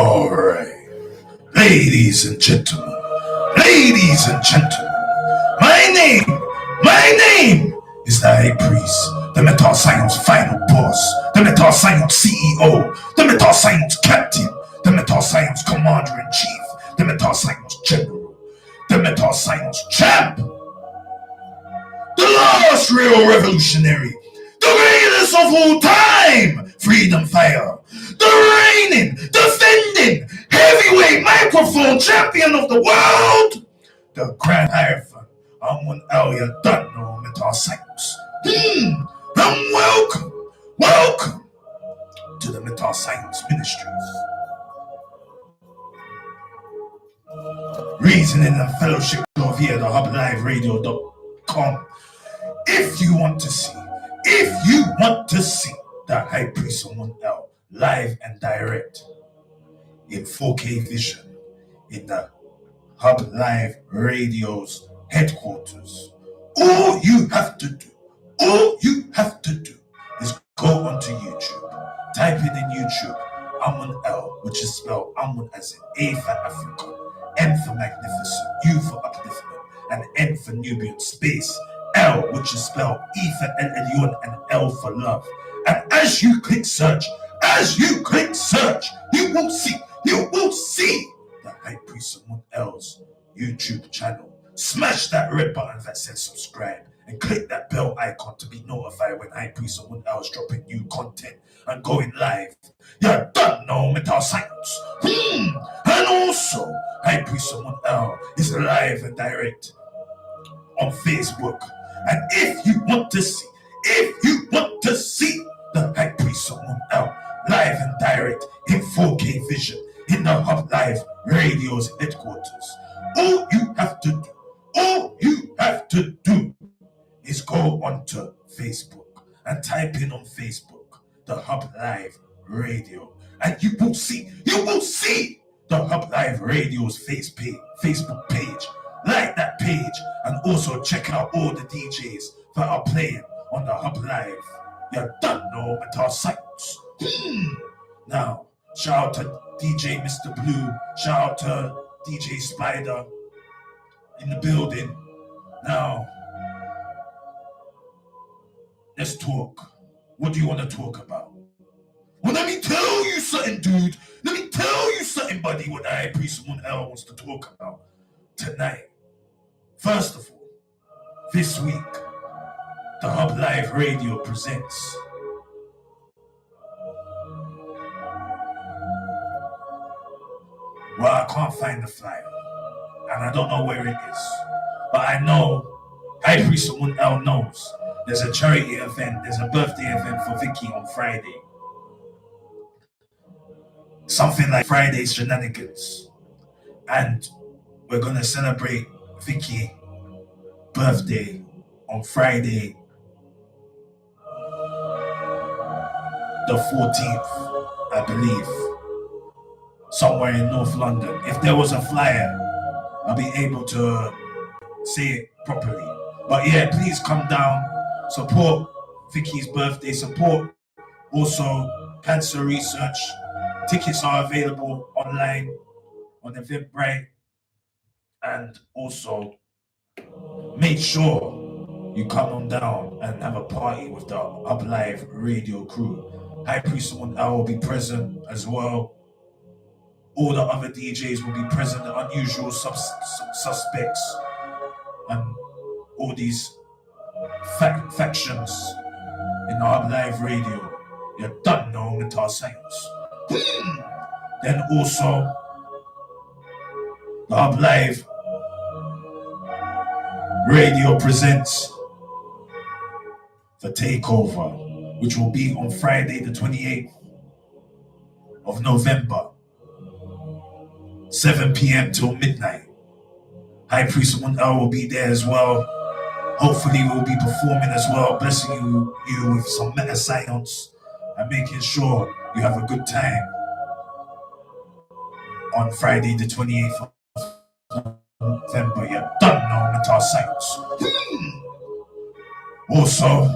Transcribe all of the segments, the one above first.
Alright, ladies and gentlemen, my name is the High Priest, the Metascience final boss, the Metascience CEO, the Metascience captain, the Metascience commander-in-chief, the Metascience general, the Metascience champ, the last real revolutionary, the greatest of all time, freedom fighter, the reigning, defending, heavyweight microphone champion of the world, the Grand Hierophant. I'm one L, you don't know Metascience. And welcome to the Metascience Ministries. Reasoning and fellowship via the hubliveradio.com. If you want to see the High Priest of 1L live and direct in 4K vision in the Hub Live Radio's headquarters, all you have to do is go onto YouTube, type in YouTube, L, which is spelled Amun as in A for Africa, M for magnificent, U for upliftment, and N for Nubian space, L, which is spelled E for El Elyon and L for love. And as you click search, you will see the High Priest of 1L's YouTube channel. Smash that red button that says subscribe and click that bell icon to be notified when High Priest of 1L is dropping new content and going live. You don't know Metascience. And also, High Priest of 1L is live and direct on Facebook. And if you want to see the High Priest of 1L live and direct in 4K vision in the Hub Live Radio's headquarters, all you have to do is go onto Facebook and type in on Facebook the Hub Live Radio, and you will see the Hub Live Radio's Facebook page. Like that page and also check out all the DJs that are playing on the Hub Live. You don't know Metascience. Now, shout out to DJ Mr. Blue, shout out to DJ Spider in the building. Now, let's talk. What do you want to talk about? Well, let me tell you something, dude. Let me tell you something, buddy, what the High Priest of 1L wants to talk about tonight. First of all, this week, the Hub Live Radio presents well, I can't find the flyer, and I don't know where it is, but I know High Priest of 1L knows there's a charity event, there's a birthday event for Vicky on Friday. Something like Friday's Shenanigans. And we're going to celebrate Vicky's birthday on Friday, the 14th, I believe, somewhere in North London. If there was a flyer, I'll be able to say it properly. But yeah, please come down, support Vicky's birthday, support also cancer research. Tickets are available online on Eventbrite, and also make sure you come on down and have a party with the Hub Live Radio crew. High Priest of 1L will be present as well. All the other DJs will be present, the unusual suspects, and all these factions in the Hub Live Radio. You don't know Metascience. Then also, the Hub Live Radio presents the Takeover, which will be on Friday the 28th of November, 7 p.m. till midnight. High Priest of 1L will be there as well. Hopefully we'll be performing as well, blessing you with some Metascience and making sure you have a good time on Friday the 28th of November. You don't know Metascience. Also,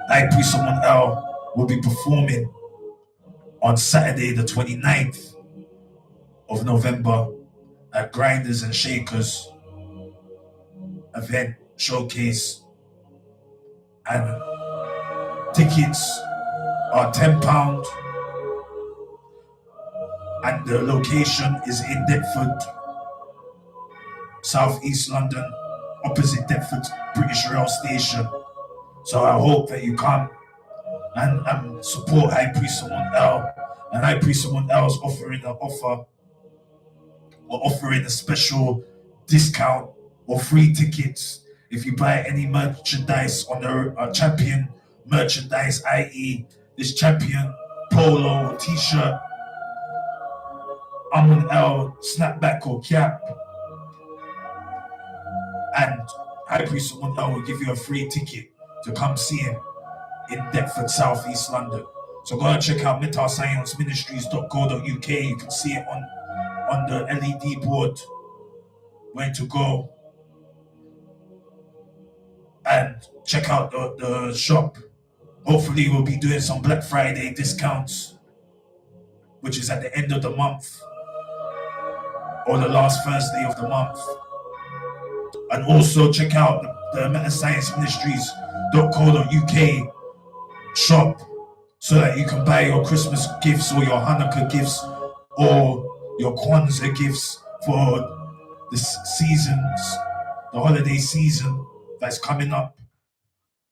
High Priest of 1L will be performing on Saturday the 29th of November at Grinders and Shakers event showcase, and tickets are £10, and the location is in Deptford, South East London, opposite Deptford British Rail Station. So I hope that you come and support High Priest Someone L, and High Priest Someone L is offering a special discount or free tickets if you buy any merchandise on the champion merchandise, i.e. this champion polo, t-shirt, Someone L snapback or cap, and High Priest Someone L will give you a free ticket to come see him in Deptford, South East London. So go and check out Metascience.co.uk. You can see it on the LED board where to go, and check out the shop. Hopefully we'll be doing some Black Friday discounts, which is at the end of the month or the last Thursday of the month. And also check out the Metascience Ministries.co.uk shop so that you can buy your Christmas gifts or your Hanukkah gifts or your Kwanzaa gifts for the seasons, the holiday season that's coming up.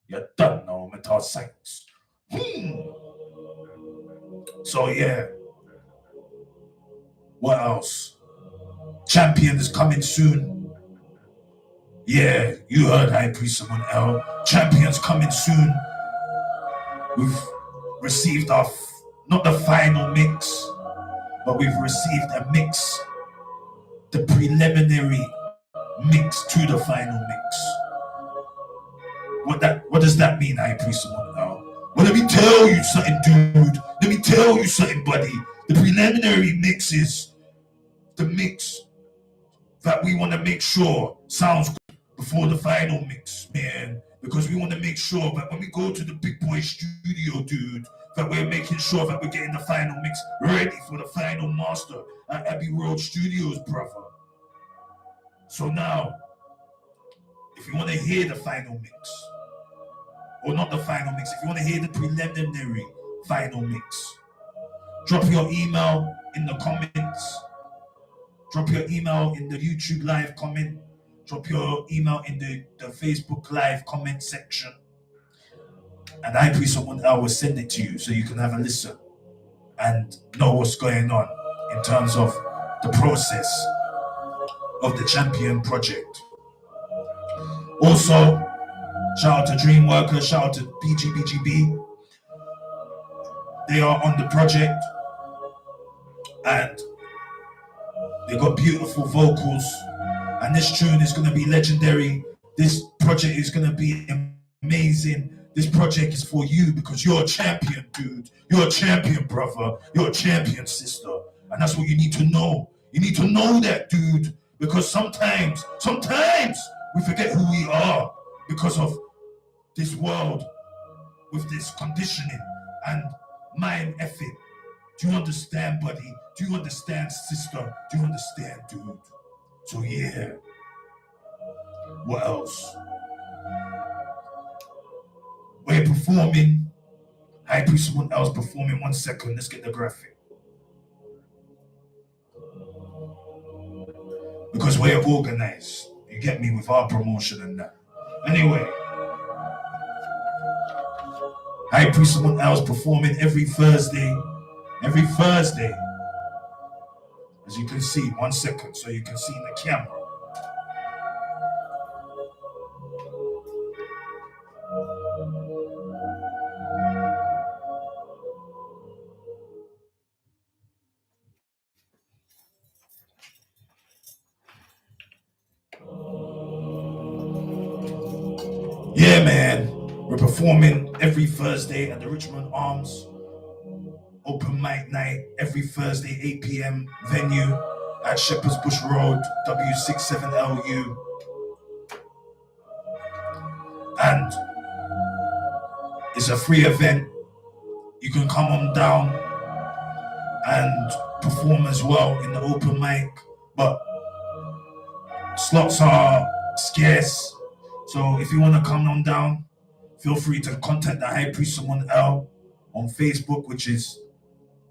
You don't know Metascience. So yeah. What else? Champion is coming soon. Yeah, you heard High Priest Someone L. Champion's coming soon. We've received not the final mix, but we've received a mix, the preliminary mix to the final mix. What does that mean, High Priest Someone L? Well, let me tell you something, dude. Let me tell you something, buddy. The preliminary mix is the mix that we want to make sure sounds good before the final mix, man. Because we want to make sure that when we go to the big boy studio, dude, that we're making sure that we're getting the final mix ready for the final master at Abbey Road Studios, brother. So now, if you want to hear the final mix, or not the final mix, if you want to hear the preliminary final mix, drop your email in the comments. Drop your email in the YouTube live comment. Drop your email in the Facebook live comment section. And High Priest Someone L will send it to you so you can have a listen and know what's going on in terms of the process of the Champion project. Also, shout out to Dreamworker, shout out to BGBGB. They are on the project and they got beautiful vocals, and this tune is going to be legendary. This project is going to be amazing. This project is for you because you're a champion, dude. You're a champion, brother. You're a champion, sister. And that's what you need to know. You need to know that, dude, because sometimes we forget who we are because of this world with this conditioning and mind effort. Do you understand, buddy? Do you understand, sister? Do you understand, dude? So yeah. What else? We're performing. High Priest Someone Else performing. 1 second. Let's get the graphic. Because we're organized. You get me, with our promotion and that. Anyway. High Priest Someone Else performing every Thursday. Every Thursday, as you can see, 1 second, so you can see in the camera. Yeah, man, we're performing every Thursday at the Richmond Arms. Open mic night every Thursday, 8 p.m. venue at Shepherd's Bush Road, W67LU. And it's a free event. You can come on down and perform as well in the open mic, but slots are scarce. So if you want to come on down, feel free to contact the High Priest Someone L on Facebook, which is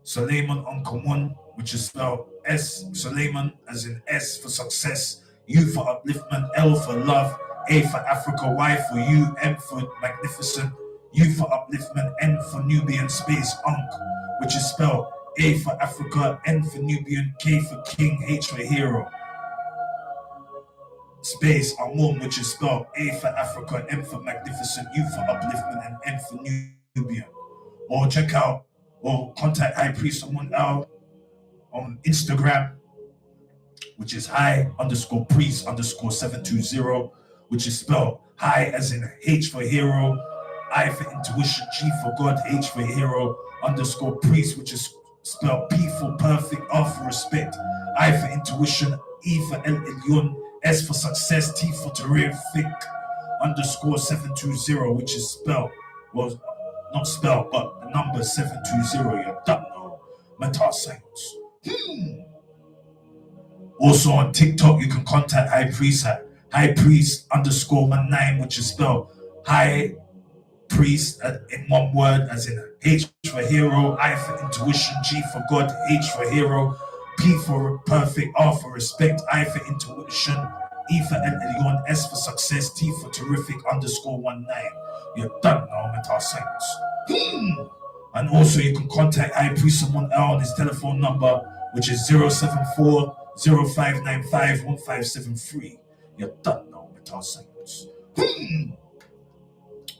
Suleiman Uncommon, which is spelled S, Suleiman as in S for success, U for upliftment, L for love, A for Africa, Y for you, M for magnificent, U for upliftment, N for Nubian space, Unk, which is spelled A for Africa, N for Nubian, K for king, H for hero, space, Amun, which is spelled A for Africa, M for magnificent, U for upliftment, and N for Nubian. Or check out or contact High Priest Someone L on Instagram, which is high_priest_720, which is spelled high as in H for hero, I for intuition, G for God, H for hero, _priest, which is spelled P for perfect, R for respect, I for intuition, E for El Elyon, S for success, T for terrific, _720, which is spelled, well, not spelled, but the number 720. You don't know. Metascience. Also on TikTok, you can contact High Priest at highpriest_19, which is spelled High Priest in one word, as in H for hero, I for intuition, G for God, H for hero, P for perfect, R for respect, I for intuition, E for El Elyon, S for success, T for terrific, _19. You don't know, Metascience. And also you can contact High Priest Someone L on his telephone number, which is 074-0595-1573. You don't know, Metascience.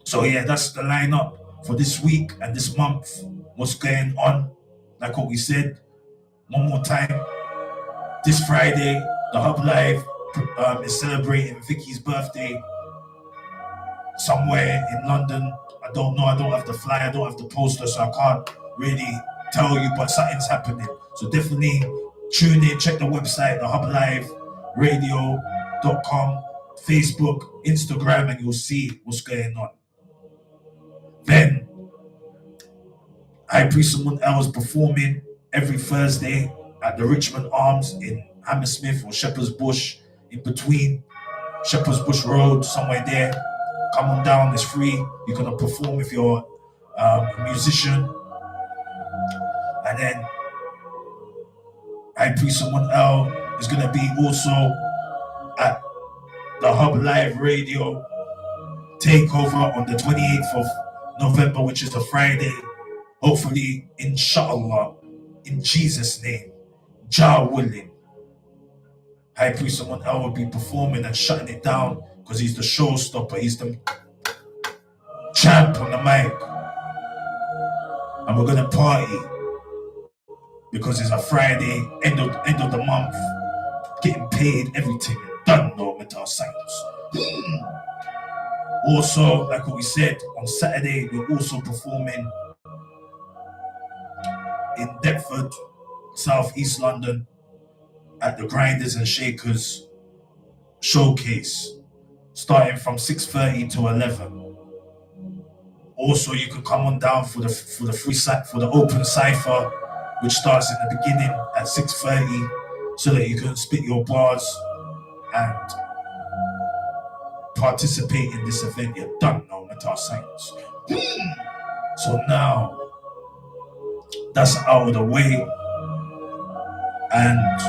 So yeah, that's the lineup for this week and this month. What's going on? Like what we said, one more time. This Friday, the Hub Live is celebrating Vicky's birthday somewhere in London. I don't know. I don't have the flyer. I don't have the poster, so I can't really tell you. But something's happening. So definitely tune in. Check the website, the Hub Live Radio.com, Facebook, Instagram, and you'll see what's going on. Then High Priest Someone Else performing every Thursday at the Richmond Arms in Hammersmith or Shepherd's Bush, in between Shepherd's Bush Road, somewhere there. Come on down, it's free. You're gonna perform if you're a musician. And then High Priest Someone Else is gonna be also at the Hub Live Radio takeover on the 28th of November, which is a Friday. Hopefully, inshallah, in Jesus' name, Jah willing, High Priest Someone Else will be performing and shutting it down because he's the showstopper. He's the champ on the mic. And we're gonna party because it's a Friday, end of the month, getting paid, everything. Done, no Metascience. Also, like what we said, on Saturday, we're also performing in Deptford, South East London, at the Grinders and Shakers showcase, starting from 6:30 to 11. Also, you can come on down for the open cipher, which starts in the beginning at 6:30, so that you can spit your bars and participate in this event. You don't know, Metascience. So now that's out of the way, and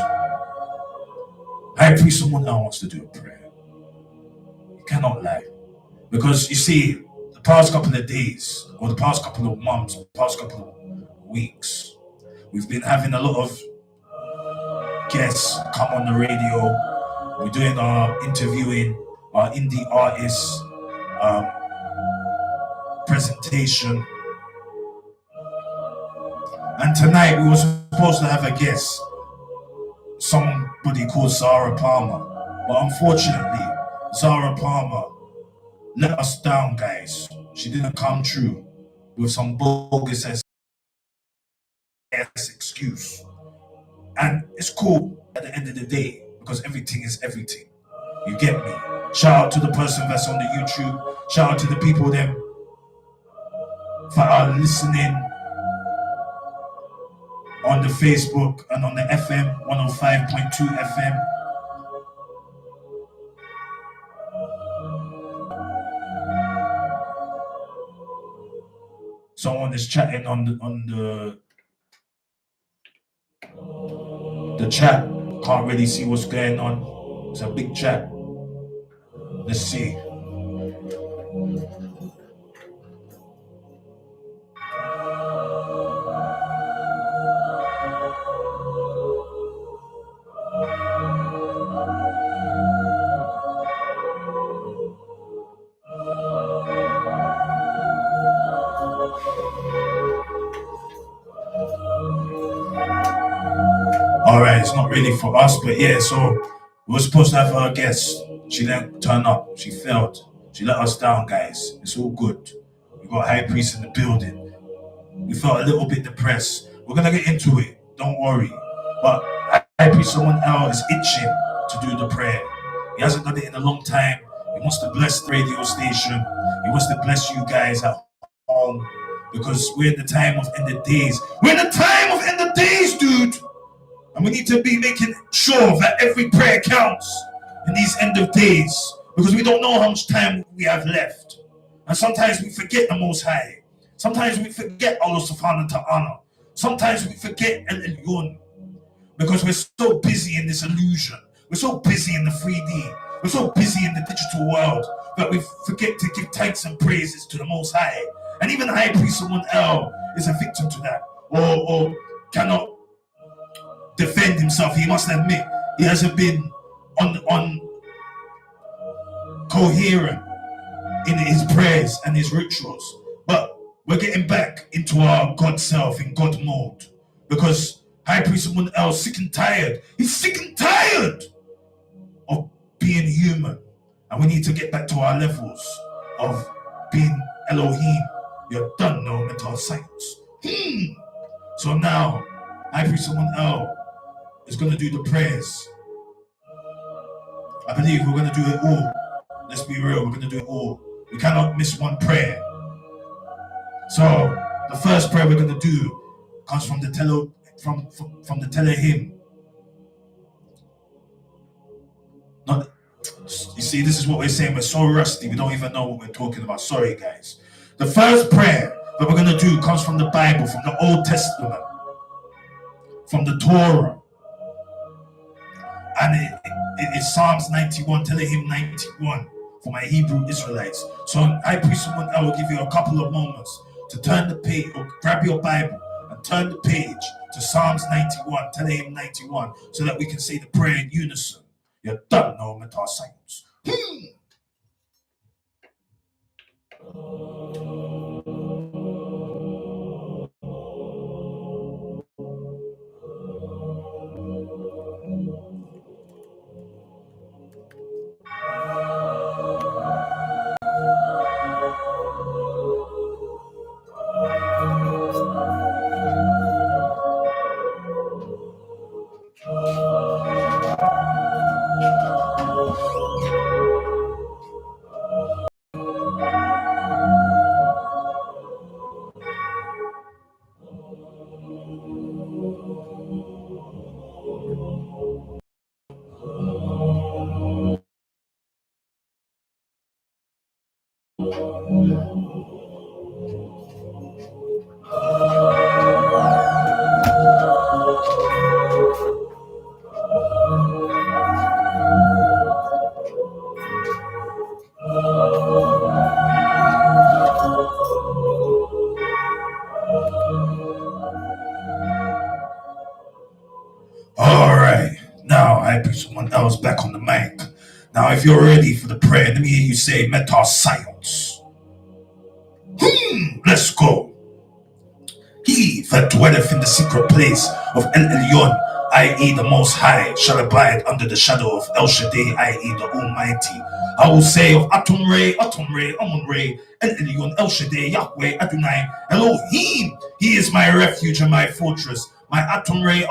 High Priest Someone Else wants to do a prayer. You cannot lie, because you see, the past couple of days, or the past couple of months, past couple of weeks, we've been having a lot of guests come on the radio. We're doing our interviewing, our indie artists presentation. And tonight we were supposed to have a guest, somebody called Zara Palmer. But unfortunately, Zara Palmer let us down, guys. She didn't come true with some bogus ass excuse. And it's cool at the end of the day, because everything is everything. You get me? Shout out to the person that's on the YouTube. Shout out to the people them for our listening on the Facebook and on the FM 105.2 FM. Someone is chatting on the chat. Can't really see what's going on. It's a big chat. Let's see. Alright, it's not really for us, but yeah, so we were supposed to have her guest. She didn't turn up. She failed. She let us down, guys. It's all good. We got High Priest in the building. We felt a little bit depressed. We're gonna get into it. Don't worry. But High Priest, someone else is itching to do the prayer. He hasn't done it in a long time. He wants to bless the radio station. He wants to bless you guys at home. Because we're in the time of end of days. We're in the time of end of days, dude. And we need to be making sure that every prayer counts in these end of days, because we don't know how much time we have left. And sometimes we forget the Most High. Sometimes we forget Allah Subhanahu wa Ta'ala. Sometimes we forget El Elyon, because we're so busy in this illusion. We're so busy in the 3D. We're so busy in the digital world that we forget to give thanks and praises to the Most High. And even High Priest, someone else, is a victim to that, or cannot defend himself. He must admit he hasn't been on coherent in his prayers and his rituals. But we're getting back into our God self, in God mode, because High Priest, someone else, sick and tired. He's sick and tired of being human, and we need to get back to our levels of being Elohim. You're done, no mental science. So now High Priest, someone else, is going to do the prayers. I believe we're going to do it all. Let's be real, we're going to do it all. We cannot miss one prayer. So the first prayer we're going to do comes from the from the Telehim. Not, you see, this is what we're saying. We're so rusty, we don't even know what we're talking about. Sorry, guys. The first prayer that we're going to do comes from the Bible, from the Old Testament, from the Torah. And it's Psalms 91, Telehim 91 for my Hebrew Israelites. So I Priest, someone I will give you a couple of moments to turn the page, or grab your Bible and turn the page to Psalms 91, Telehim 91, so that we can say the prayer in unison. You're done, no Metascience. Alright, now I put someone else back on the mic. Now if you're ready for the prayer, let me hear you say Metascience. Let's go. He that dwelleth in the secret place of El Elyon, i.e. the Most High, shall abide under the shadow of El Shaddai, i.e. the Almighty. I will say of Atum Re, Amun Re, El Elyon, El Shaddai, Yahweh, Adonai, Elohim. He is my refuge and my fortress. My Atum Re,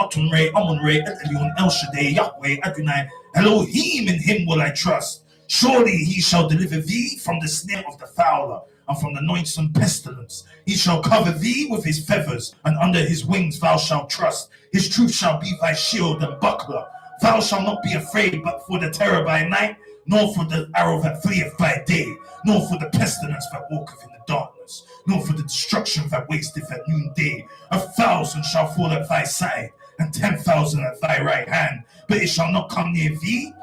Amun Re, El Elyon, El Shaddai, Yahweh, Adonai, Elohim. In him will I trust. Surely he shall deliver thee from the snare of the fowler, and from the noisome pestilence. He shall cover thee with his feathers, and under his wings thou shalt trust. His truth shall be thy shield and buckler. Thou shalt not be afraid, but for the terror by night, nor for the arrow that fleeth by day, nor for the pestilence that walketh in the darkness, nor for the destruction that wasteth at noonday. 1,000 shall fall at thy side, and 10,000 at thy right hand, but it shall not come near thee.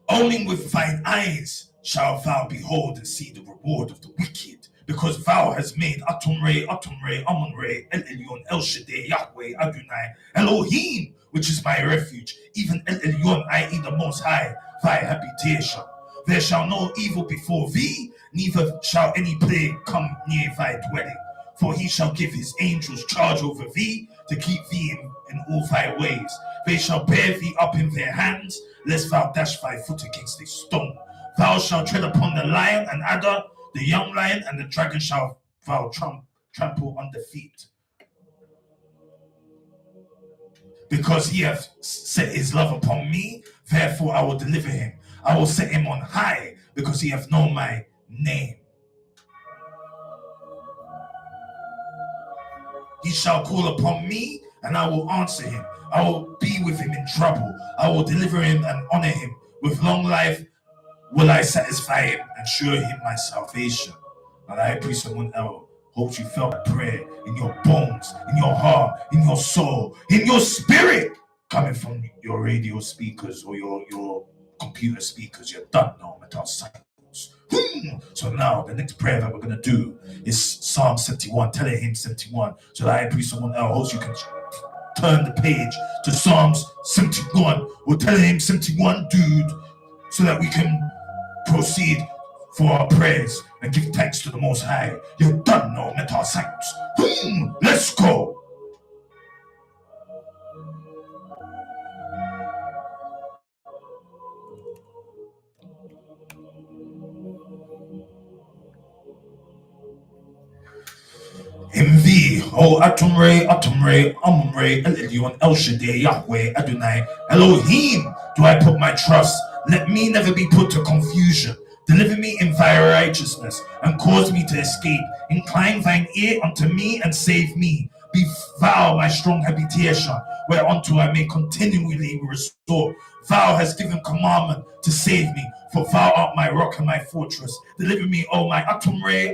Only with thine eyes shalt thou behold and see the reward of the wicked, because thou hast made Atumre, Amun-Re, El Elyon, El Shaddai, Yahweh, Adonai, Elohim, which is my refuge, even El Elyon, i.e. the Most High, thy habitation. There shall no evil befall thee, neither shall any plague come near thy dwelling. For he shall give his angels charge over thee, to keep thee in all thy ways. They shall bear thee up in their hands, lest thou dash thy foot against a stone. Thou shalt tread upon the lion and adder, the young lion and the dragon shall thou trample under feet. Because he hath set his love upon me, therefore I will deliver him. I will set him on high, because he hath known my name. He shall call upon me, and I will answer him. I will be with him in trouble. I will deliver him and honor him. With long life will I satisfy him and show him my salvation. And I pray someone else. Hope you felt a prayer in your bones, in your heart, in your soul, in your spirit, coming from your radio speakers or your computer speakers. You're done now, Metascience. So now the next prayer that we're going to do is Psalm 71, Telehymn 71. So that I pray someone else, you can turn the page to Psalms 71 or Telehymn 71, dude, so that we can proceed for our prayers and give thanks to the Most High. You're done now, Metascience. Let's go. In thee, O Atumre, Amun-Re, El Elyon, El Shaddai, Yahweh, Adonai, Elohim, do I put my trust. Let me never be put to confusion. Deliver me in thy righteousness, and cause me to escape. Incline thine ear unto me, and save me. Be thou my strong habitation, whereunto I may continually restore. Thou hast given commandment to save me, for thou art my rock and my fortress. Deliver me, O my Atumre,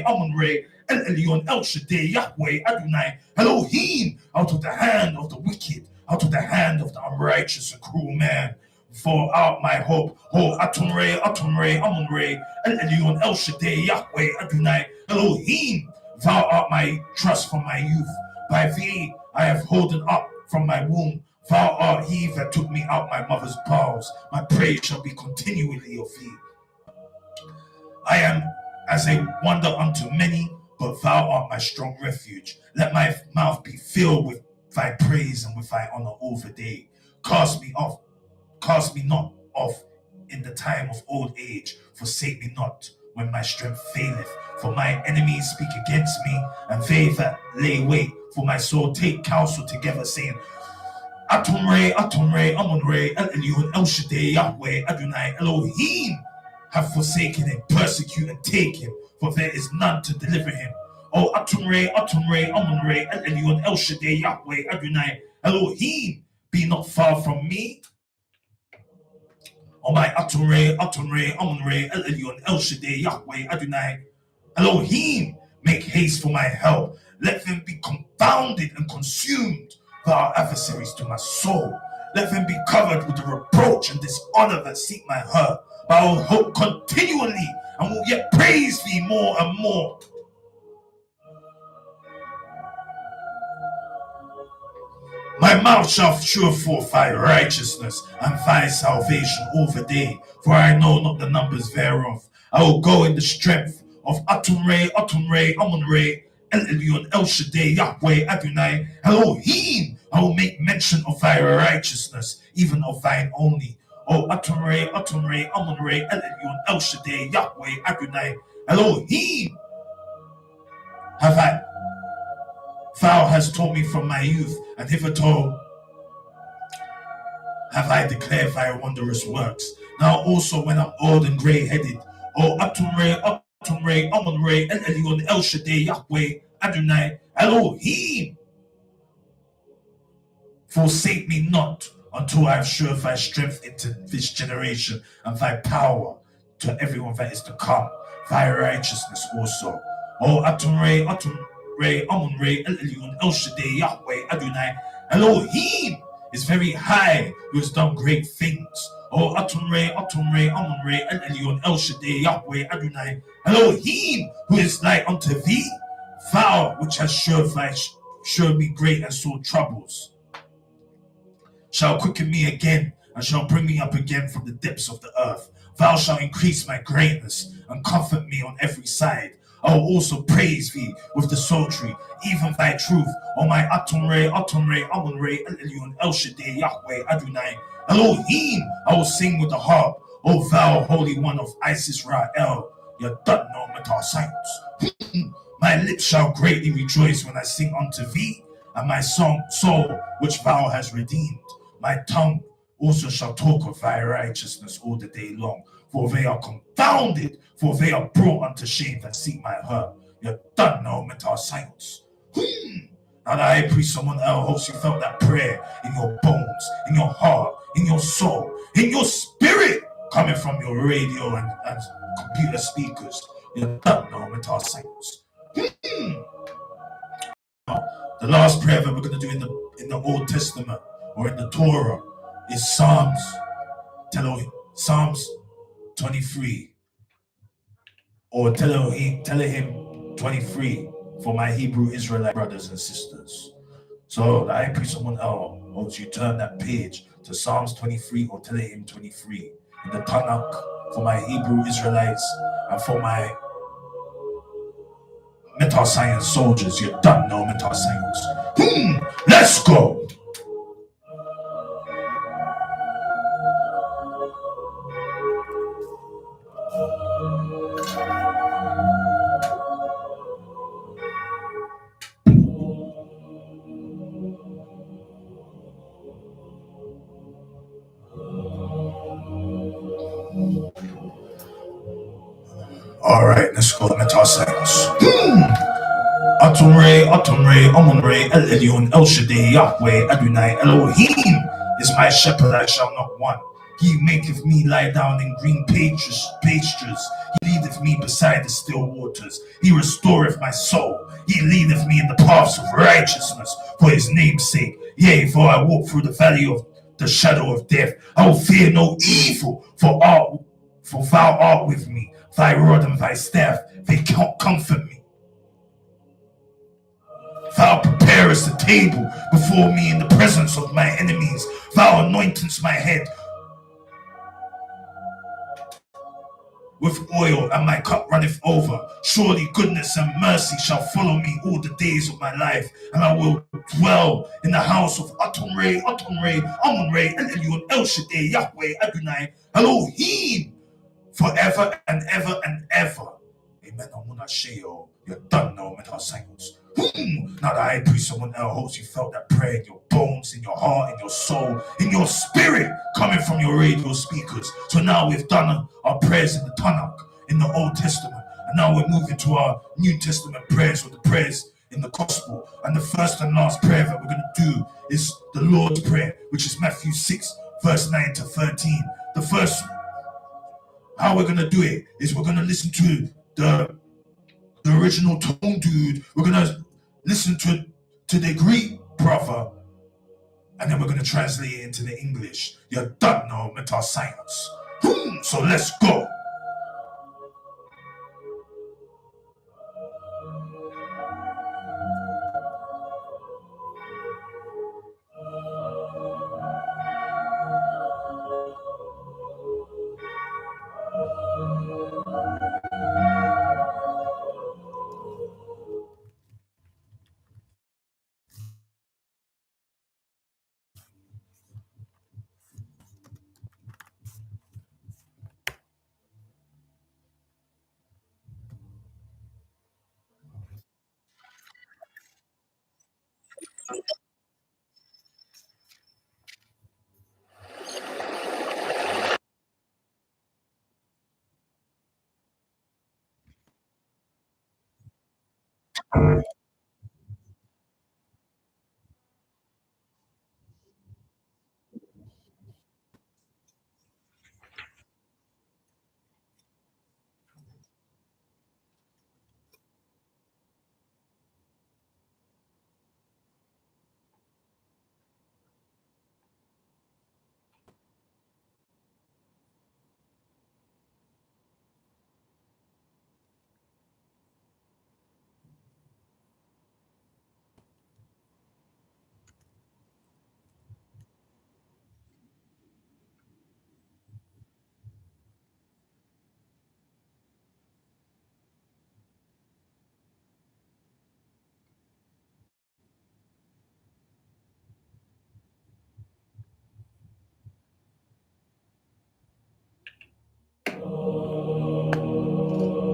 Amun-Re, El Elyon, El Shaddai, Yahweh, Adonai, Elohim, out of the hand of the wicked, out of the hand of the unrighteous and cruel man. For out my hope, O Atumre, Amun-Re, El Elyon, El Shaddai, Yahweh, Adonai, Elohim, thou art my trust from my youth. By thee I have holden up from my womb. Thou art he that took me out my mother's bowels. My praise shall be continually of thee. I am as a wonder unto many, but thou art my strong refuge. Let my mouth be filled with thy praise and with thy honor all the day. Cast me not off in the time of old age. Forsake me not when my strength faileth. For my enemies speak against me, and they that lay wait for my soul take counsel together, saying, Atumre, Amun-Re, El Elyon, El Shaddai, Yahweh, Adonai, Elohim have forsaken him, persecute and take him, for there is none to deliver him. O Atumre, Amun-Re, El Elyon, El Shaddai, Yahweh, Adonai, Elohim, be not far from me. O my Atumre, Amun-Re, El Elyon, El Shaddai, Yahweh, Adonai, Elohim, make haste for my help. Let them be confounded and consumed, for our adversaries to my soul. Let them be covered with the reproach and dishonor that seek my hurt. But I will hope continually and will yet praise thee more and more. My mouth shall show forth thy righteousness and thy salvation all the day, for I know not the numbers thereof. I will go in the strength of Atumre, Amun-Re, El Elyon, El Shaddai, Yahweh, Adonai, Elohim. I will make mention of thy righteousness, even of thine only. O Atumre, Amun-Re, El Elyon, El Shaddai, Yahweh, Adonai, Elohim. Thou hast taught me from my youth, and hitherto have I declared thy wondrous works. Now also when I'm old and grey-headed, O Atumre, Amonre, El Elyon, El Shaddai, Yahweh, Adonai, Elohim, forsake me not until I have showed thy strength into this generation and thy power to everyone that is to come, thy righteousness also. O Atumre, Amonre, El Elyon, El Shaddai, Yahweh, Adonai, Elohim is very high, who has done great things. O Atumre, Amonre, El Elyon, El Shaddai, Yahweh, Adonai, Elohim, who is like unto thee, thou which has showed me great and sore troubles, shall quicken me again, and shall bring me up again from the depths of the earth. Thou shalt increase my greatness, and comfort me on every side. I will also praise thee with the psaltery, even thy truth, O my Atumre, Amonre, El Elyon, El Shaddai, Yahweh, Adonai, Elohim. I will sing with the harp, O thou Holy One of Israel. You don't know Metascience. My lips shall greatly rejoice when I sing unto thee, and my soul which thou hast redeemed. My tongue also shall talk of thy righteousness all the day long, for they are confounded, for they are brought unto shame that seek my hurt. You don't know Metascience. Now that I preach someone else, you felt that prayer in your bones, in your heart, in your soul, in your spirit, coming from your radio and computer speakers. You don't know Metascience. The last prayer that we're going to do in the Old Testament or in the Torah is Psalms 23 or Telehim 23 for my Hebrew Israelite brothers and sisters. So I pray someone else wants you turn that page to Psalms 23 or Telehim 23 in the Tanakh for my Hebrew Israelites and for my Metascience soldiers. You don't know Metascience. Let's go. All right, let's go. Metascience. Atumre, Amonre, El Elyon, El Shaddai, Yahweh, Adonai, Elohim is my shepherd, I shall not want. He maketh me lie down in green pastures. He leadeth me beside the still waters. He restoreth my soul. He leadeth me in the paths of righteousness for his name's sake. Yea, for I walk through the valley of the shadow of death, I will fear no evil, for thou art with me. Thy rod and thy staff, they comfort me. Thou preparest a table before me in the presence of my enemies. Thou anointest my head with oil, and my cup runneth over. Surely goodness and mercy shall follow me all the days of my life, and I will dwell in the house of Atumre, Amonre, El Elyon, El Shaddai, Yahweh, Adonai, Elohim, forever and ever and ever. Amen. You don't know Metascience. Now that I preach someone else, you felt that prayer in your bones, in your heart, in your soul, in your spirit, coming from your radio speakers. So now we've done our prayers in the Tanakh, in the Old Testament, and now we're moving to our New Testament prayers, or the prayers in the Gospel. And the first and last prayer that we're going to do is the Lord's Prayer, which is Matthew 6, verse 9 to 13. The first, how we're going to do it is we're going to listen to the original tone dude. We're going to listen to the Greek brother, and then we're going to translate it into the English. You don't know Metascience. So let's go.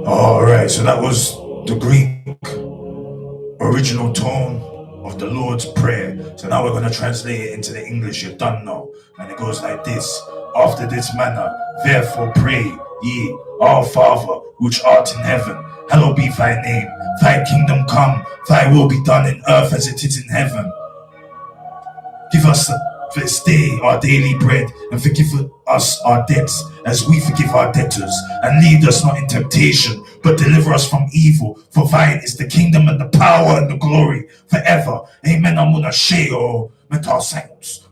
All right, so that was the Greek original tone of the Lord's Prayer. So now we're going to translate it into the English. You done know. And it goes like this. After this manner, therefore pray ye, our Father, which art in heaven, hallowed be thy name. Thy kingdom come, thy will be done in earth as it is in heaven. Give us this day our daily bread, and forgive us our debts as we forgive our debtors. And lead us not in temptation, but deliver us from evil. For thine is the kingdom and the power and the glory forever. Amen. Amuna Sheo Metascience.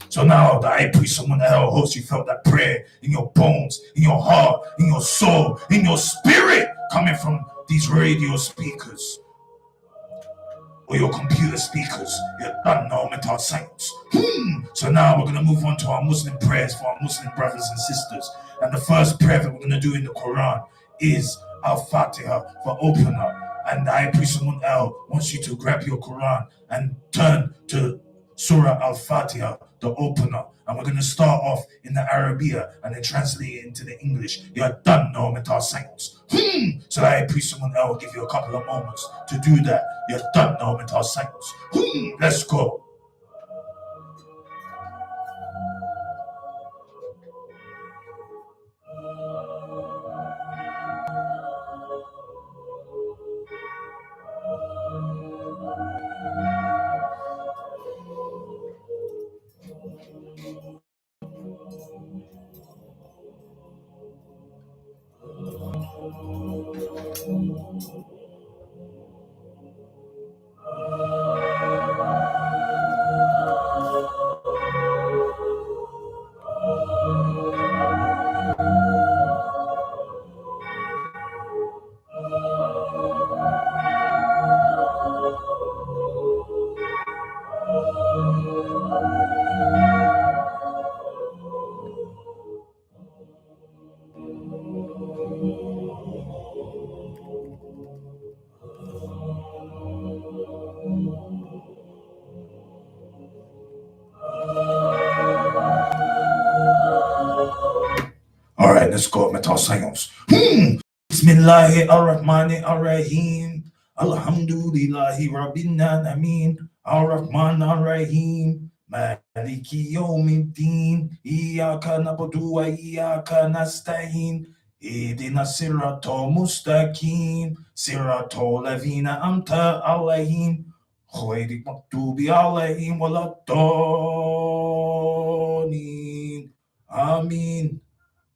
So now the high priest, someone else, host, you felt that prayer in your bones, in your heart, in your soul, in your spirit, coming from these radio speakers or your computer speakers. You don't know mental science. So now we're going to move on to our Muslim prayers for our Muslim brothers and sisters. And the first prayer that we're going to do in the Quran is Al-Fatiha for opener. And the High Priest Al wants you to grab your Quran and turn to Surah Al-Fatiha, the opener. And we're going to start off in the Arabiya and then translate it into the English. You're done now, mental science. So the High Priest Al will give you a couple of moments to do that. You're done now, mental science. Let's go. All right, let's go. Mental science. Bismillahi ar-Rahmani ar-Rahim. Alhamdulillahi Rabbil Alamin. Ar-Rahman ar-Rahim. Maliki yawmiddin. Iyaka na'budu wa iyaka nasta'in. Ihdina siratal mustaqim. Siratal ladhina amta alayhim. Khayril maghdubi alayhim waladdallin. Amin.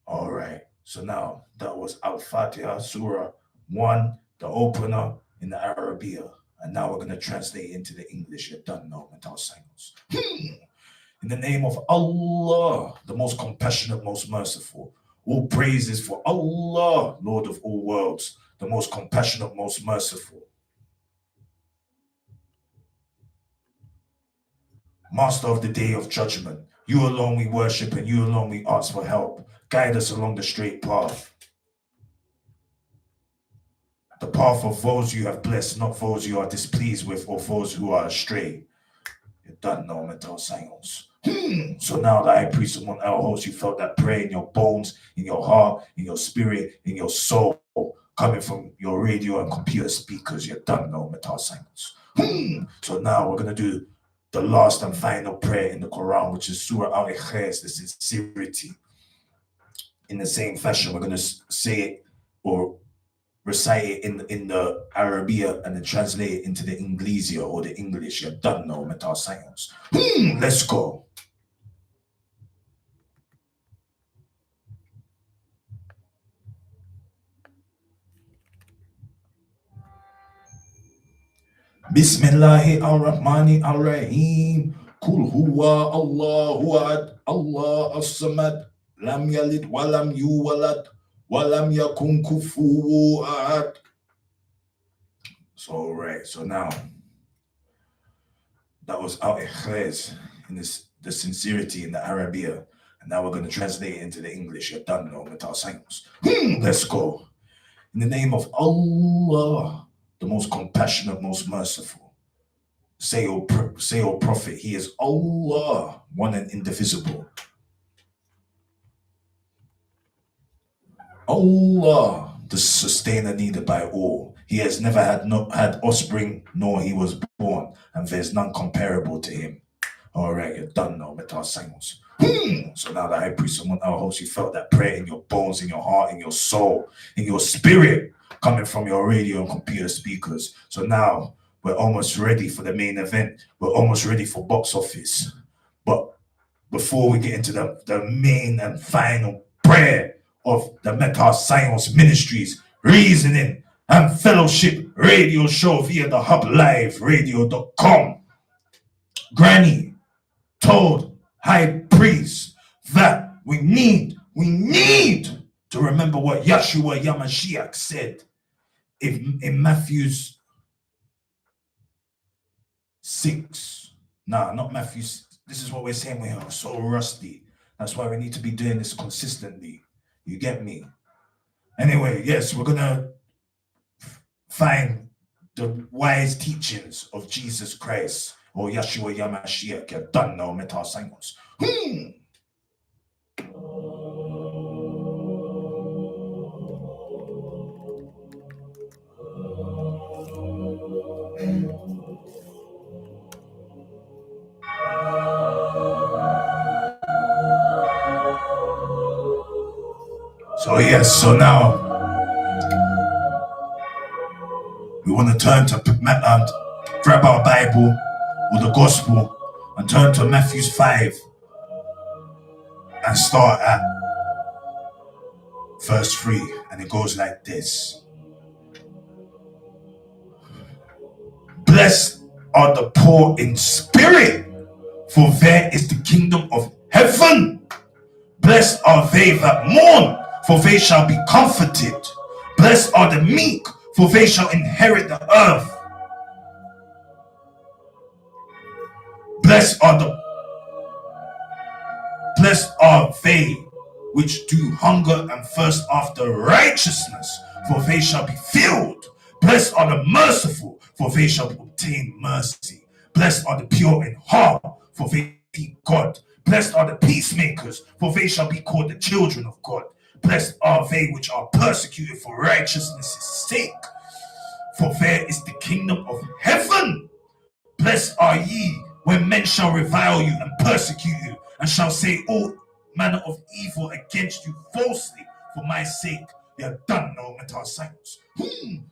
All right. So now that was Al-Fatiha, Surah 1, the opener in the Arabiya. And now we're going to translate into the English. You're done now, mental silence. In the name of Allah, the most compassionate, most merciful. All praises for Allah, Lord of all worlds, the most compassionate, most merciful. Master of the day of judgment. You alone we worship and you alone we ask for help. Guide us along the straight path. The path of those you have blessed, not those you are displeased with or those who are astray. You don't know mental science. So now the high priest of Mount El host, you felt that prayer in your bones, in your heart, in your spirit, in your soul, coming from your radio and computer speakers. You don't know mental science. So now we're going to do the last and final prayer in the Quran, which is Surah Al-Ikhlas, the sincerity. In the same fashion, we're going to say it or recite it in the Arabia and then translate it into the Inglesia or the English. You don't know Metascience. Let's go. Bismillahi ar-Rahmani ar-Rahim. Kul huwa Allahu ahad. Allah as-samad. Lam yalid walam yuwalad. Walam yakun kufuwan ahad. So, right. So now, that was out ikhlas in the sincerity in the Arabia. And now we're going to translate it into the English. You're done now, Metascience. Let's go. In the name of Allah, the most compassionate, most merciful. Say, O Prophet, He is Allah, one and indivisible. Allah, the sustainer needed by all. He has never had offspring, nor he was born, and there's none comparable to him. All right, you're done now, Metascience. So now the high priest, someone else, hopes you felt that prayer in your bones, in your heart, in your soul, in your spirit, coming from your radio and computer speakers. So now we're almost ready for the main event. We're almost ready for box office. But before we get into the main and final prayer of the Metascience Ministries Reasoning and Fellowship radio show via the hublive.radio.com, Granny told High Priest that we need to remember what Yeshua Yamashiach said in Matthew's 6. Nah, not Matthew. This is what we're saying. We are so rusty. That's why we need to be doing this consistently. You get me? Anyway, yes, we're going to find the wise teachings of Jesus Christ or Yeshua Yamashiach. You're done now, Metascience. So yes, so now we want to turn to grab our Bible or the Gospel and turn to Matthew 5 and start at verse 3, and it goes like this. Blessed are the poor in spirit, for there is the kingdom of heaven. Blessed are they that mourn, for they shall be comforted. Blessed are the meek, for they shall inherit the earth. Blessed are they which do hunger and thirst after righteousness, for they shall be filled. Blessed are the merciful, for they shall obtain mercy. Blessed are the pure in heart, for they see God. Blessed are the peacemakers, for they shall be called the children of God. Blessed are they which are persecuted for righteousness' sake, for there is the kingdom of heaven. Blessed are ye when men shall revile you and persecute you, and shall say all manner of evil against you falsely for my sake. They are done no Metascience.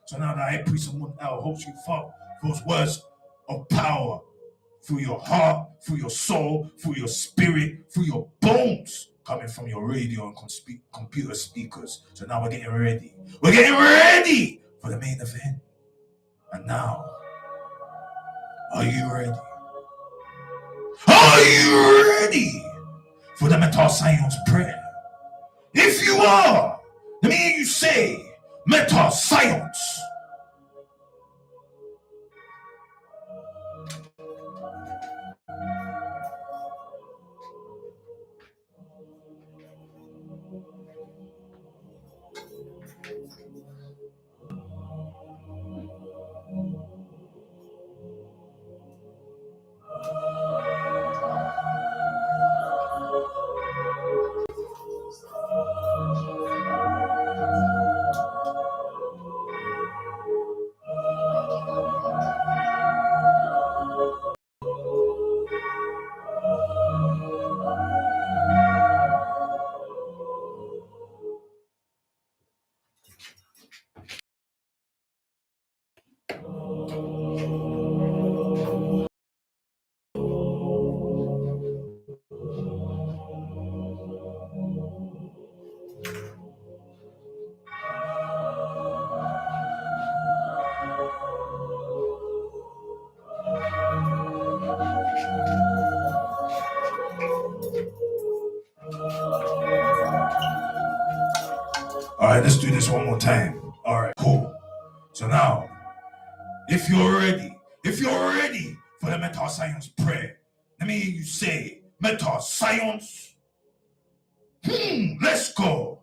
So now the high priest of Munel hopes you felt those words of power through your heart, through your soul, through your spirit, through your bones, coming from your radio and computer speakers. So now we're getting ready. We're getting ready for the main event. And now, are you ready? Are you ready for the Metascience prayer? If you are, let me hear you say, Metascience. Alright, let's do this one more time. Alright, cool. So now, if you're ready for the Metascience prayer, let me hear you say, Metascience. Let's go.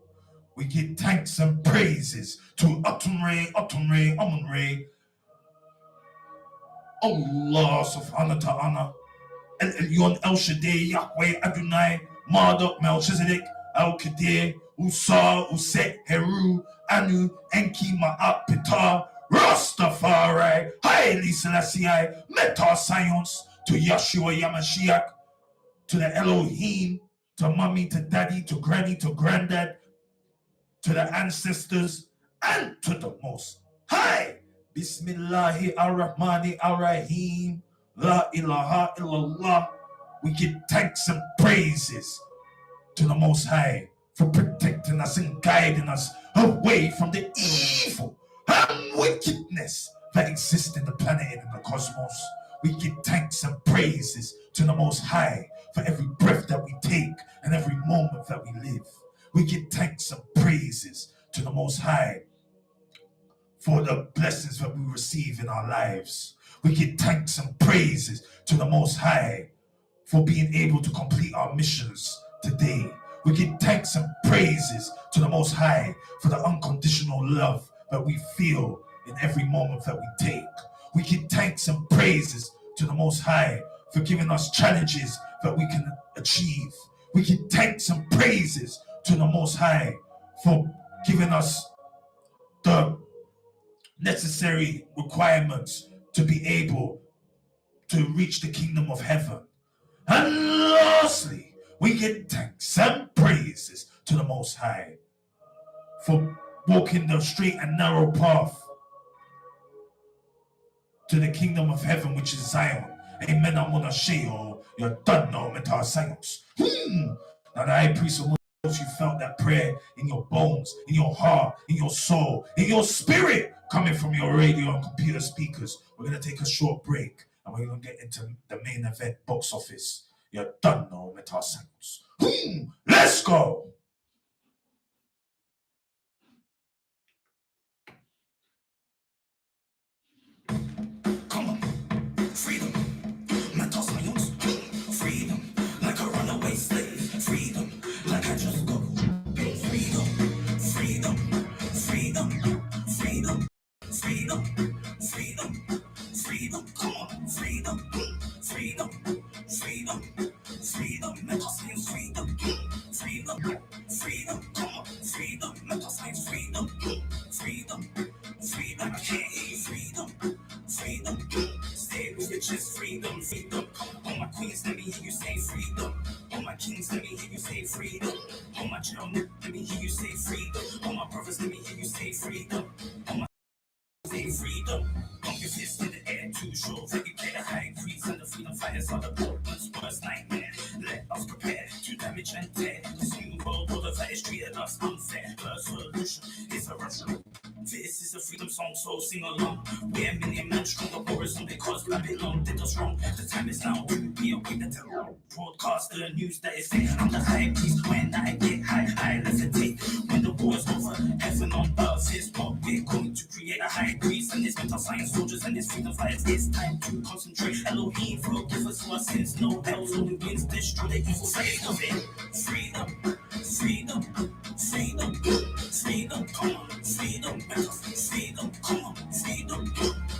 We give thanks and praises to Atumre, Amunre, Allah subhanahu wa ta'ala, El Elyon, El Shaddai, Yahweh, Adonai, Marduk, Melchizedek, El Kadir, Usa, Uset, Heru, Anu, Enki, Ma'at, Ptah, Rastafari, Haile Selassie, Metascience, to Yeshua Yamashiach, to the Elohim, to mommy, to daddy, to granny, to granddad, to the ancestors, and to the Most High. Bismillahi ar-Rahmani ar-Rahim. La ilaha illallah. We give thanks and praises to the Most High for protecting us and guiding us away from the evil and wickedness that exists in the planet and in the cosmos. We give thanks and praises to the Most High for every breath that we take and every moment that we live. We give thanks and praises to the Most High for the blessings that we receive in our lives. We give thanks and praises to the Most High for being able to complete our missions today. We give thanks and praises to the Most High for the unconditional love that we feel in every moment that we take. We give thanks and praises to the Most High for giving us challenges that we can achieve. We give thanks and praises to the Most High for giving us the necessary requirements to be able to reach the kingdom of heaven. And lastly, we give thanks and praises to the Most High for walking the straight and narrow path to the kingdom of heaven, which is Zion. Amen. I'm gonna share you're done now, Metascience. Now the high priest of you felt that prayer in your bones, in your heart, in your soul, in your spirit, coming from your radio and computer speakers. We're gonna take a short break and we're gonna get into the main event box office. You're done now, Metascience. Let's go. Come on, freedom, Metascience, freedom, like a runaway slave, freedom, like I just got freedom, freedom, freedom, freedom, freedom, freedom, freedom, come on, freedom, freedom, freedom, freedom, Metascience, freedom, freedom, freedom, come on, freedom, Metascience, freedom, freedom, freedom, I can't hear you, freedom, freedom, stay with your chest, freedom, freedom, all my queens, let me hear you say freedom, all my kings, let me hear you say freedom, all my gentlemen, let me hear you say freedom, all my brothers, let me hear you say freedom, all my say freedom, pump your fist in the air to show that you play the high priest and the freedom fighters are the Portland's worst nightmare. Let us prepare to damage and tear this new world order that is treated us unfair. The solution is a Russian. This is a freedom song, so sing along. We're a million men strong, the horizon because Babylon did us wrong. The time is now to be awake the terror. Broadcast the news that is fake. I'm the high priest when I get high, I levitate. When the war is over, heaven on earth is what we're going to create. A high priest and his Metascience soldiers and his freedom fighters. It's time to concentrate. Elohim, forgive us our sins. No hell's only wins, destroy the evil slaves of it. Freedom, freedom, freedom, freedom, come on, freedom, freedom, come on, freedom,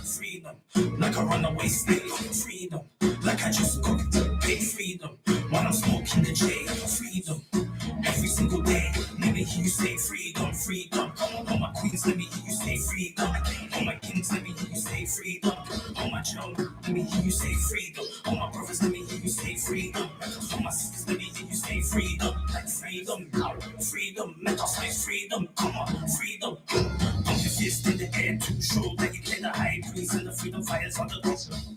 freedom, like a runaway slave, freedom, like I just got paid, freedom, while I'm smoking the J, freedom, every single day, let me hear you say freedom, freedom, come on, all my queens, let me hear you say freedom, all my kings, let me hear you say freedom, all my children, let me hear you say freedom, all my brothers, let me hear you say freedom, all my sisters, let me hear you say freedom, like freedom, freedom, Metascience, freedom, come on, freedom, pump your fist in the air to show that you play the high priest and the freedom fighters on the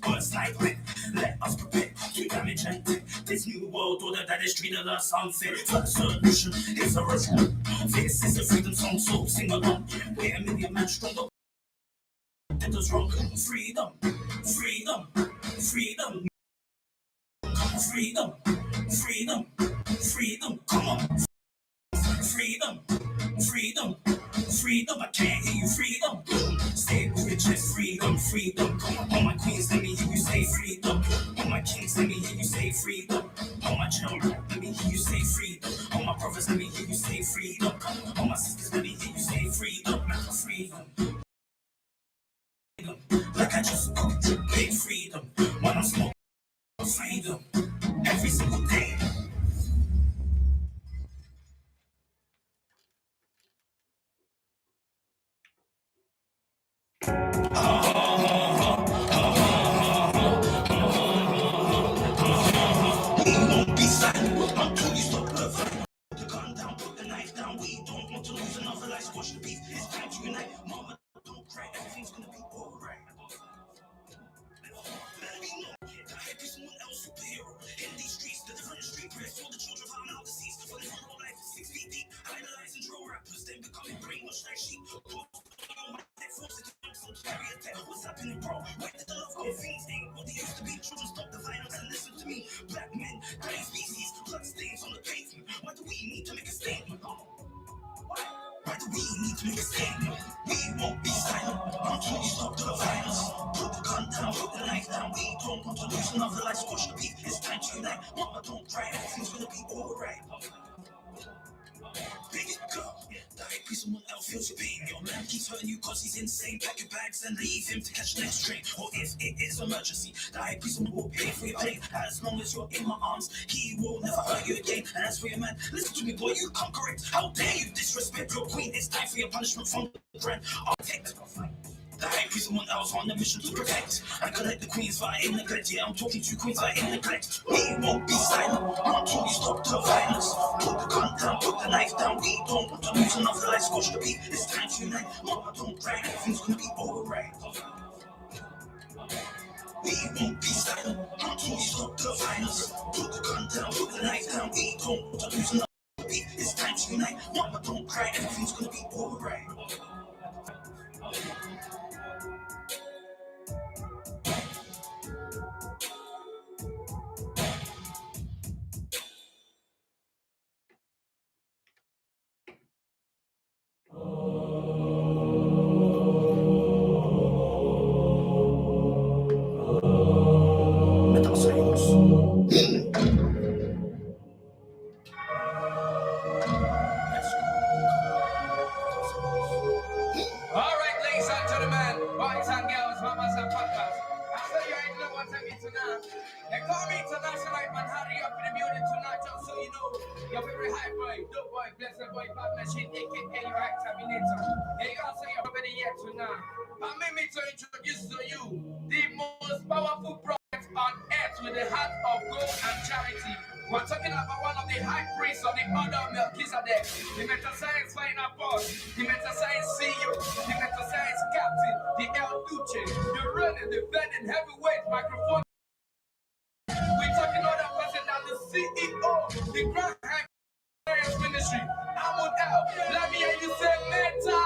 worst nightmare. Let us prepare to damage and take this new world order that is treated us unfair. The solution is a Russian. This is a freedom song, so sing along. We're a million men strong, did us wrong. Freedom, freedom, freedom, freedom, freedom, freedom, come on. Freedom, freedom, freedom. I can't hear you, freedom. Say it with your chest, freedom, freedom. All my queens, let me hear you say freedom. All my kings, let me hear you say freedom. All my children, let me hear you say freedom. All my brothers, let me hear you say freedom. All my sisters, let me hear you say freedom. Mental freedom. Like I just cooked big freedom. When I'm smoking freedom every single day. We won't be silent until you stop the fight. Put the gun down, put the knife down. We don't want to lose another life. Squash the beef. It's time to unite. Mama, don't cry. Everything's gonna be alright. Let me know that I be someone else superhero in these streets. The different street press for the children found out the seas. For the whole life 6 feet deep. Idolizing drill rappers, then becoming brainwashed like sheep. What's happening, bro? Why did the love go? Things ain't what they used to be. Children, stop the violence and listen to me. Black men, dying species, blood stains on the pavement. Why do we need to make a statement? Why do we need to make a statement? We won't be silent until you stop the violence. Put the gun down, put the knife down. We don't want to lose another life. Squash the beef. It's time to unite. Mama, don't cry. Everything's gonna be alright. Big it go. The hype is someone else feels your pain. Your man keeps hurting you cause he's insane. Pack your bags and leave him to catch the next train. Or if it is emergency, the hype is someone will pay for your pain. As long as you're in my arms, he will never hurt you again. And as for your man, listen to me, boy, you can't correct. How dare you disrespect your queen? It's time for your punishment from the grand architect. The hype is someone else on a mission to protect and collect the queens via in neglect. Yeah, I'm talking to queens via in neglect. We won't be silent until you stop the violence. Put the gun down, put the knife down. We don't want to lose another life. Squash the beat. It's time to unite. Mama, don't cry. Everything's gonna be alright. We won't be silent until you stop the violence. Put the gun down, put the knife down. We don't want to lose another beat. It's time to unite. Mama, don't cry. Everything's gonna be alright. Metascience. Alright, ladies and gentlemen, boys and girls, mamas and papas. I tell you, I know what I mean tonight. They call me international man, hurry up in the building tonight, just so you know. You're very high boy, dope boy, blessed boy, pop machine, aka your exterminator. Hey, you say you're already here tonight. Permit me to introduce to you the most powerful prophet on earth with the heart of gold and charity. We're talking about one of the high priests of the order of Melchizedek, the Metascience final boss, the Metascience CEO, the Metascience captain, the El Duce, the running, defending heavyweight microphone. We're talking about that person than the CEO, the Grand High Science Ministry. Ahmad L. Let me hear you say Meta.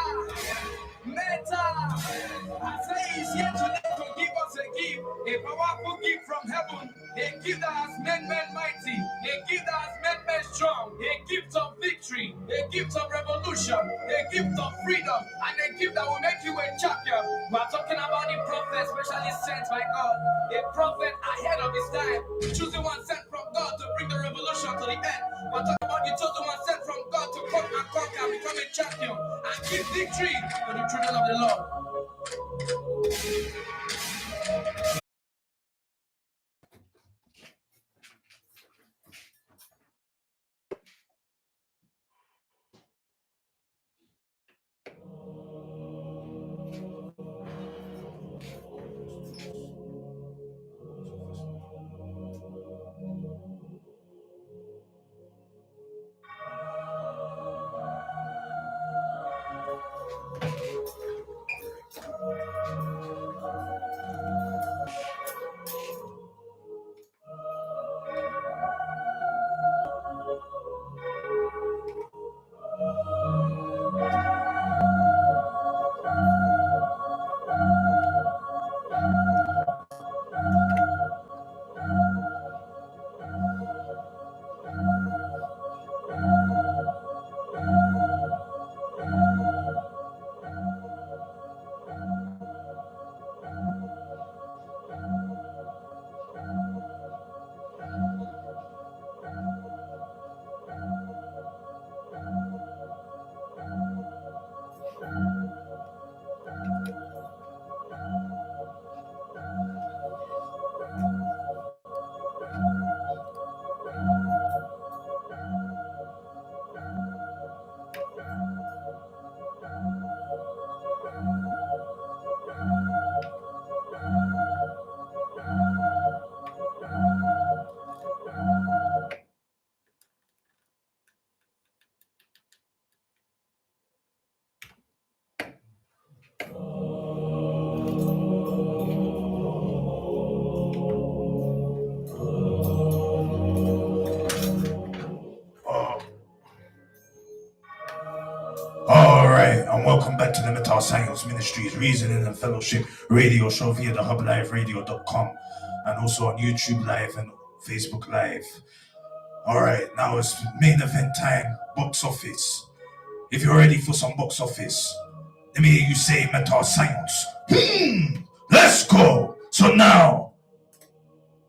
I say he's here today to give us a gift, a powerful gift from heaven, a gift that has made men mighty, a gift that has made men strong, a gift of victory, a gift of revolution, a gift of freedom, and a gift that will make you a champion. We're talking about the prophet specially sent by God, a prophet ahead of his time, choosing one sent from God to bring the revolution to the end. We're talking about the chosen one sent from God to come and conquer, become a champion, and give victory to the children of the Lord. Alright, and welcome back to the Metascience Ministries Reasoning and Fellowship radio show via the hubliveradio.com and also on YouTube Live and Facebook Live. Alright, now it's main event time, box office. If you're ready for some box office, let me hear you say Metascience. Let's go! So now,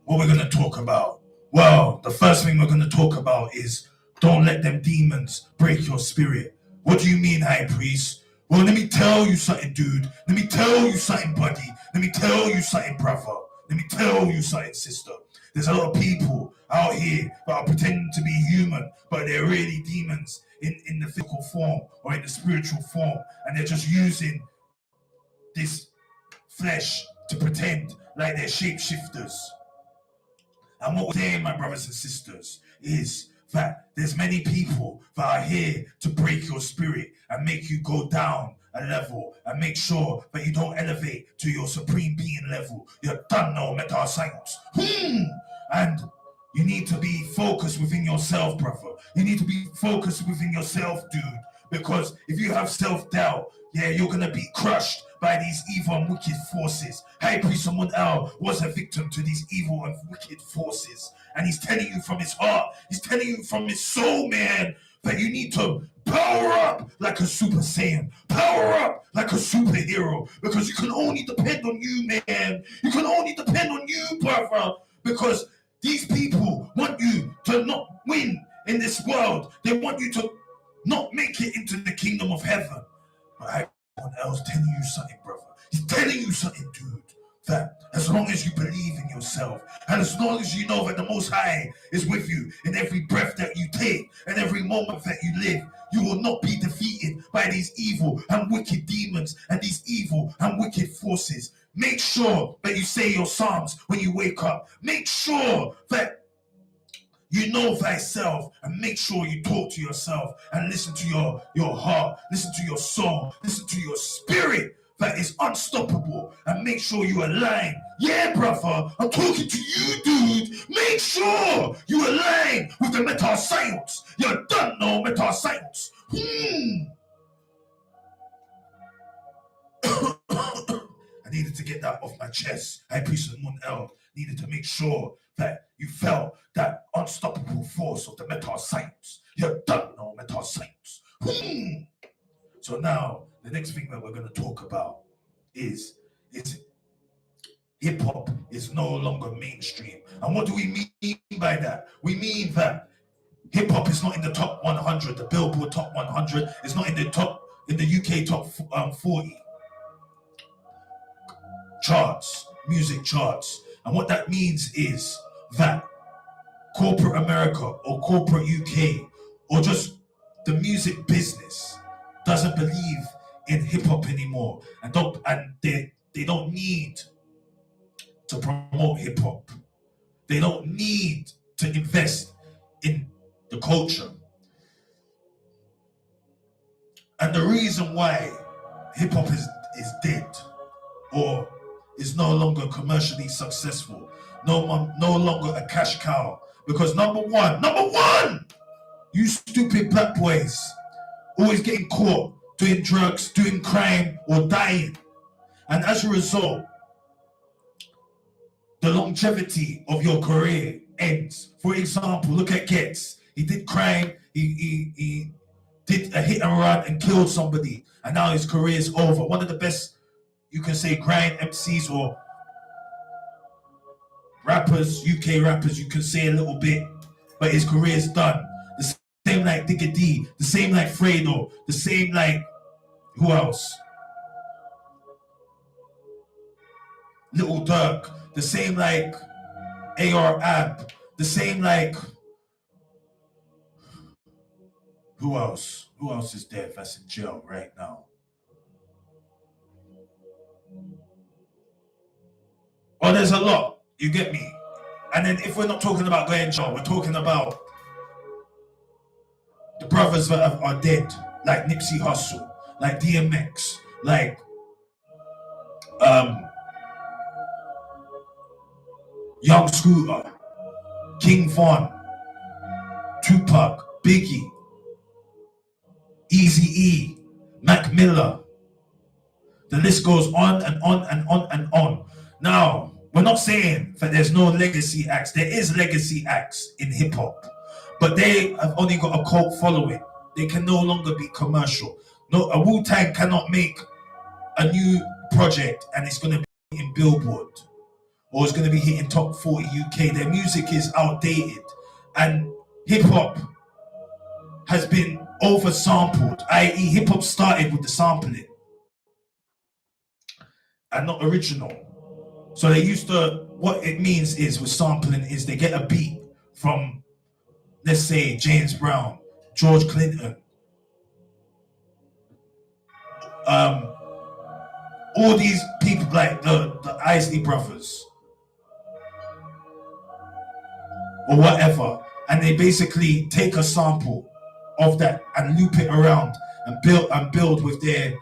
what we're going to talk about? Well, the first thing we're going to talk about is don't let them demons break your spirit. What do you mean, high priest? Well, let me tell you something, dude. Let me tell you something, buddy. Let me tell you something, brother. Let me tell you something, sister. There's a lot of people out here that are pretending to be human, but they're really demons in the physical form or in the spiritual form. And they're just using this flesh to pretend like they're shapeshifters. And what we're saying, my brothers and sisters, is that there's many people that are here to break your spirit and make you go down a level and make sure that you don't elevate to your supreme being level. You're done now, Metascience. And you need to be focused within yourself, brother. You need to be focused within yourself, dude. Because if you have self-doubt, yeah, you're going to be crushed by these evil and wicked forces. High Priest Munel was a victim to these evil and wicked forces. And he's telling you from his heart, he's telling you from his soul, man, that you need to power up like a Super Saiyan. Power up like a superhero. Because you can only depend on you, man. You can only depend on you, brother. Because these people want you to not win in this world. They want you to not make it into the kingdom of heaven. But everyone else telling you something, brother. He's telling you something, dude. That as long as you believe in yourself, and as long as you know that the Most High is with you in every breath that you take and every moment that you live, you will not be defeated by these evil and wicked demons and these evil and wicked forces. Make sure that you say your psalms when you wake up. Make sure that you know thyself, and make sure you talk to yourself and listen to your heart, listen to your soul, listen to your spirit that is unstoppable, and make sure you align. Yeah, brother, I'm talking to you, dude. Make sure you align with the Metascience. You don't know Metascience. I needed to get that off my chest. High Priest Munel needed to make sure that you felt that unstoppable force of the Metascience. You don't know Metascience. So now, the next thing that we're going to talk about is hip-hop is no longer mainstream. And what do we mean by that? We mean that hip-hop is not in the top 100, the Billboard top 100. It's not in the UK top 40 charts, music charts. And what that means is that corporate America or corporate UK or just the music business doesn't believe in hip-hop anymore, and they don't need to promote hip-hop. They don't need to invest in the culture. And the reason why hip-hop is dead or is no longer commercially successful, no longer a cash cow, because number one, you stupid black boys always getting caught doing drugs, doing crime, or dying. And as a result, the longevity of your career ends. For example, look at Getz. He did crime, he did a hit and run and killed somebody, and now his career is over. One of the best, you can say, grind MCs or rappers, UK rappers, you can say a little bit, but his career is done. The same like Digga D, the same like Fredo, the same like, who else? Little Dirk, the same like AR Ab, the same like, who else? Who else is there that's in jail right now? Oh, there's a lot, you get me? And then if we're not talking about going to jail, we're talking about the brothers that are dead, like Nipsey Hussle, like DMX, like Young Scooter, King Von, Tupac, Biggie, Eazy-E, Mac Miller. The list goes on and on and on and on. Now, we're not saying that there's no legacy acts. There is legacy acts in hip hop, but they have only got a cult following. They can no longer be commercial. No, a Wu-Tang cannot make a new project and it's going to be in Billboard or it's going to be hitting top 40 UK. Their music is outdated, and hip hop has been over-sampled, i.e. hip hop started with the sampling and not original. So they used to, what it means is with sampling is they get a beat from, let's say, James Brown, George Clinton, all these people like the Isley Brothers or whatever, and they basically take a sample of that and loop it around and build with their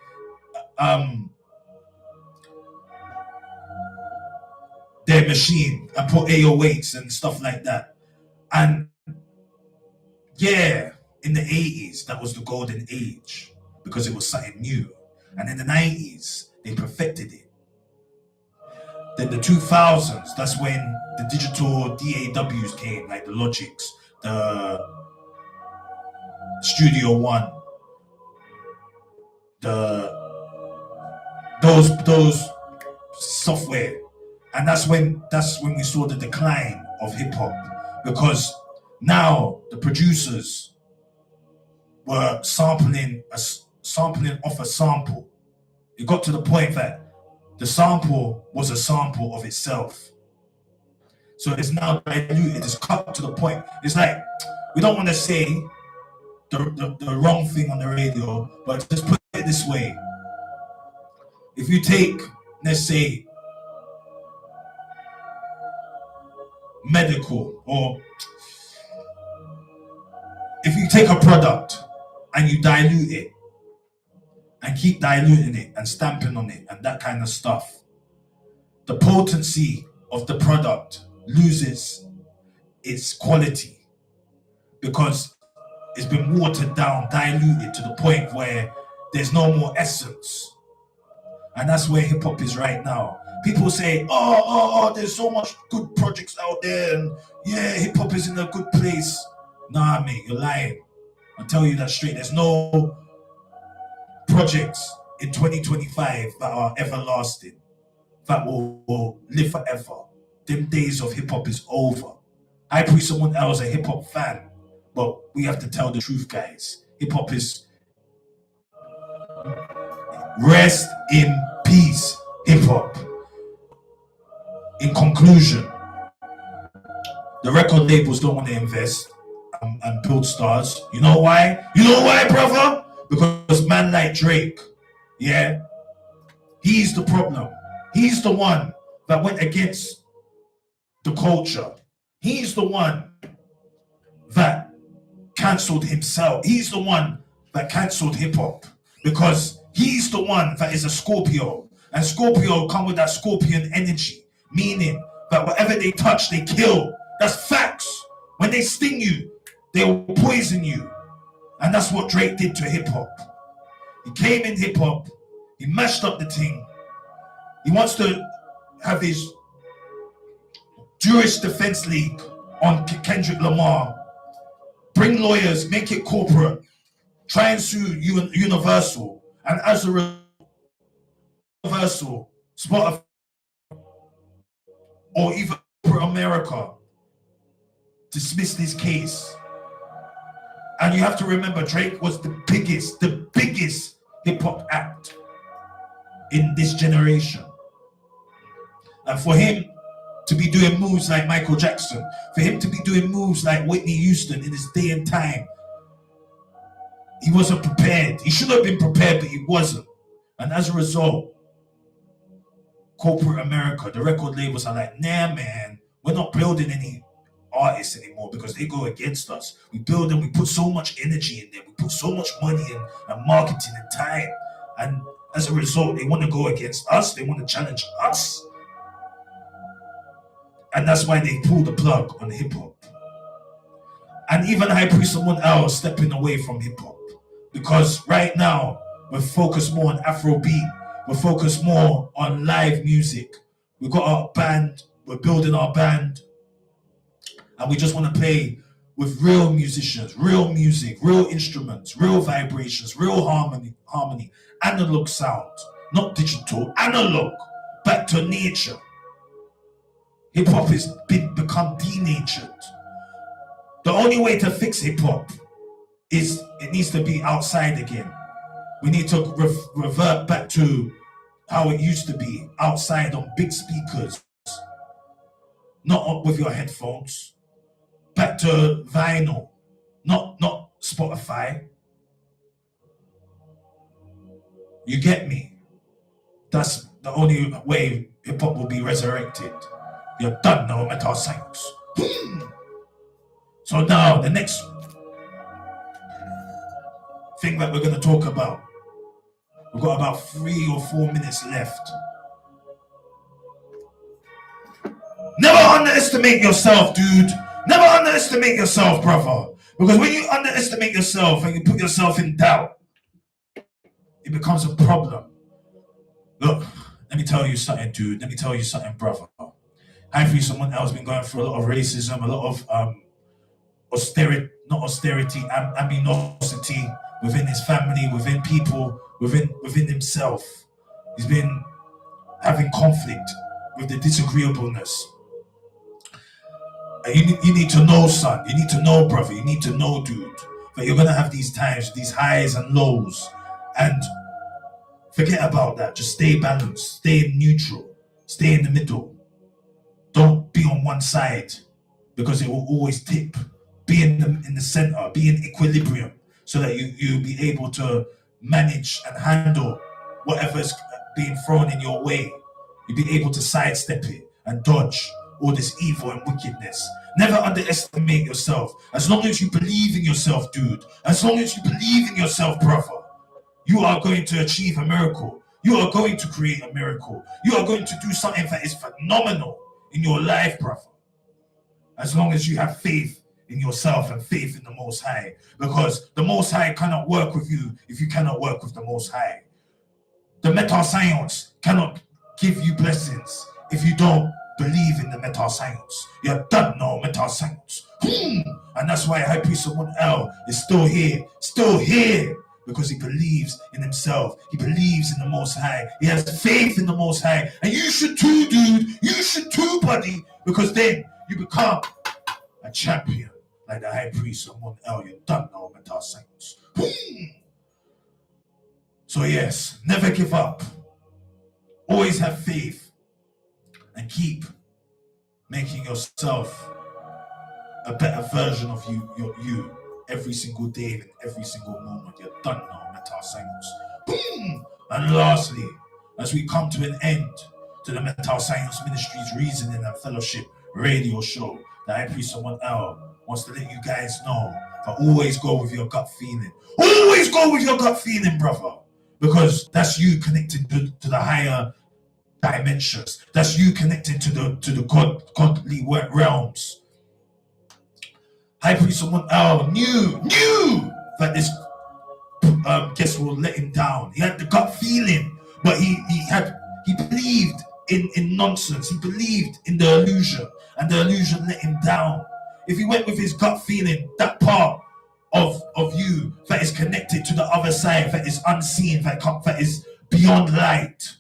machine and put 808s and stuff like that. And yeah, in the 80s that was the golden age because it was something new, and in the 90s they perfected it. Then the 2000s, that's when the digital DAWs came, like the Logics, the Studio One, those software, and that's when we saw the decline of hip hop, because now the producers were sampling off a sample. It got to the point that the sample was a sample of itself. So it's now diluted, it's cut to the point. It's like, we don't want to say the wrong thing on the radio, but just put it this way. If you take, let's say, medical, or if you take a product and you dilute it and keep diluting it and stamping on it and that kind of stuff, the potency of the product loses its quality because it's been watered down, diluted to the point where there's no more essence. And that's where hip hop is right now. People say, oh, there's so much good projects out there, and yeah, hip hop is in a good place. Nah, mate, you're lying. I'll tell you that straight. There's no projects in 2025 that are everlasting, that will live forever. Them days of hip hop is over. I pre someone else a hip hop fan, but we have to tell the truth, guys. Hip hop is rest in peace, hip hop. In conclusion, the record labels don't want to invest and build stars. You know why? You know why, brother? Because man like Drake, yeah, he's the problem. He's the one that went against the culture. He's the one that cancelled himself. He's the one that cancelled hip hop because he's the one that is a Scorpio, and Scorpio come with that Scorpion energy, meaning that whatever they touch, they kill. That's facts. When they sting you, they will poison you. And that's what Drake did to hip hop. He came in hip hop, he mashed up the thing. He wants to have his Jewish Defense League on Kendrick Lamar, bring lawyers, make it corporate, try and sue Universal, and as a result, Universal, Spotify, or even America dismissed his case. And you have to remember, Drake was the biggest hip hop act in this generation. And for him to be doing moves like Michael Jackson, for him to be doing moves like Whitney Houston in his day and time, he wasn't prepared. He should have been prepared, but he wasn't. And as a result, corporate America, the record labels are like, nah, man, we're not building any artists anymore because they go against us. We build them, we put so much energy in there, we put so much money in and marketing and time. And as a result, they want to go against us, they want to challenge us. And that's why they pull the plug on hip hop. And even I pre someone else stepping away from hip hop. Because right now, We're focused more on Afrobeat. We're focused more on live music. We've got our band. We're building our band. And we just want to play with real musicians, real music, real instruments, real vibrations, real harmony, analog sound, not digital, analog, back to nature. Hip hop has become denatured. The only way to fix hip hop is it needs to be outside again. We need to revert back to how it used to be, outside on big speakers, not up with your headphones. Back to vinyl, not Spotify. You get me? That's the only way hip hop will be resurrected. You're done now, Metascience. So now the next thing that we're going to talk about, we've got about 3 or 4 minutes left. Never underestimate yourself, dude. Never underestimate yourself, brother. Because when you underestimate yourself and you put yourself in doubt, it becomes a problem. Look, let me tell you something, dude. Let me tell you something, brother. High Priest, someone else been going through a lot of racism, a lot of aminosity within his family, within people, within himself. He's been having conflict with the disagreeableness. And you need to know, son. You need to know, brother. You need to know, dude, that you're gonna have these times, these highs and lows, and forget about that. Just stay balanced, stay neutral, stay in the middle. Don't be on one side because it will always tip. Be in the center. Be in equilibrium so that you'll be able to manage and handle whatever's being thrown in your way. You'll be able to sidestep it and dodge all this evil and wickedness. Never underestimate yourself. As long as you believe in yourself, dude, as long as you believe in yourself, brother, you are going to achieve a miracle. You are going to create a miracle. You are going to do something that is phenomenal in your life, brother. As long as you have faith in yourself and faith in the Most High. Because the Most High cannot work with you if you cannot work with the Most High. The Metascience cannot give you blessings if you don't believe in the Metascience. You're done now, Metascience. And that's why High Priest Someone L is still here, because he believes in himself. He believes in the Most High. He has faith in the Most High. And you should too, dude. You should too, buddy, because then you become a champion like the High Priest Someone L. You're done now, Metascience. So yes, never give up. Always have faith. And keep making yourself a better version of you every single day and every single moment. You're done now, Metascience. And lastly, as we come to an end to the Metascience Ministries Reasoning and Fellowship radio show, the High Priest Someone L wants to let you guys know that always go with your gut feeling. Always go with your gut feeling, brother. Because that's you connected to the higher dimensions. That's you connected to the godly realms. High Priest Someone L knew that this guest will let him down. He had the gut feeling, but he believed in nonsense. He believed in the illusion, and the illusion let him down. If he went with his gut feeling, that part of you that is connected to the other side, that is unseen, that is beyond light,